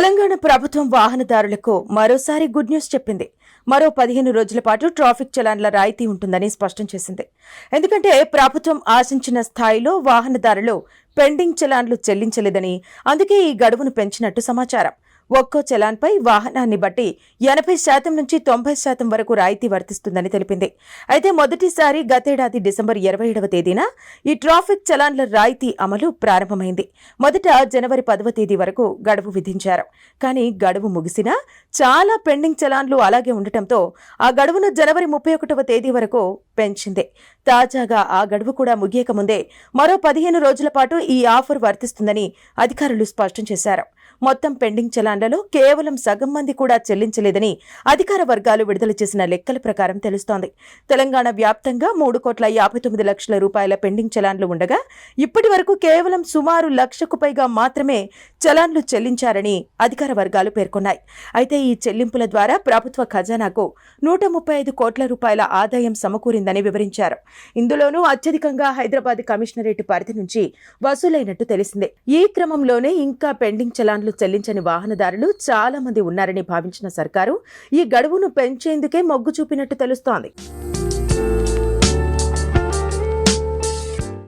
తెలంగాణ ప్రభుత్వం వాహనదారులకు మరోసారి గుడ్ న్యూస్ చెప్పింది. మరో 15 రోజుల పాటు ట్రాఫిక్ చలాన్ల రాయితీ ఉంటుందని స్పష్టం చేసింది. ఎందుకంటే ప్రభుత్వం ఆశించిన స్థాయిలో వాహనదారులు పెండింగ్ చలాన్లు చెల్లించలేదని, అందుకే ఈ గడువును పెంచినట్టు సమాచారం. ఒక్కో చలాన్పై వాహనాన్ని బట్టి 80% నుంచి 90% వరకు రాయితీ వర్తిస్తుందని తెలిపింది. అయితే మొదటిసారి గతేడాది డిసెంబర్ 27వ తేదీన ఈ ట్రాఫిక్ చలాన్ల రాయితీ అమలు ప్రారంభమైంది. మొదట జనవరి 10వ తేదీ వరకు గడువు విధించారు. కానీ గడువు ముగిసినా చాలా పెండింగ్ చలాన్లు అలాగే ఉండటంతో ఆ గడువును జనవరి 31వ తేదీ వరకు పెంచింది. తాజాగా ఆ గడువు కూడా ముగియక ముందే మరో 15 రోజుల పాటు ఈ ఆఫర్ వర్తిస్తుందని అధికారులు స్పష్టం చేశారు. మొత్తం పెండింగ్ చలాన్లలో కేవలం సగం మంది కూడా చెల్లించలేదని అధికార వర్గాలు విడుదల చేసిన లెక్కల ప్రకారం తెలుస్తోంది. తెలంగాణ వ్యాప్తంగా 3,59,00,000 రూపాయల పెండింగ్ చలాన్లు ఉండగా ఇప్పటి వరకు కేవలం సుమారు 1,00,000కు పైగా మాత్రమే చలాన్లు చెల్లించారని అధికార వర్గాలు పేర్కొన్నాయి. అయితే ఈ చెల్లింపుల ద్వారా ప్రభుత్వ ఖజానాకు 135 కోట్ల రూపాయల ఆదాయం సమకూరిందని వివరించారు. ఇందులోనూ అత్యధికంగా హైదరాబాద్ కమిషనరేట్ పరిధి నుంచి వసూలైనట్టు తెలిసిందే. ఈ క్రమంలోనే ఇంకా పెండింగ్ చలాన్లు చెల్లించని వాహనదారులు చాలా మంది ఉన్నారని భావించిన సర్కారు ఈ గడువును పెంచేందుకే మొగ్గు చూపినట్టు తెలుస్తోంది.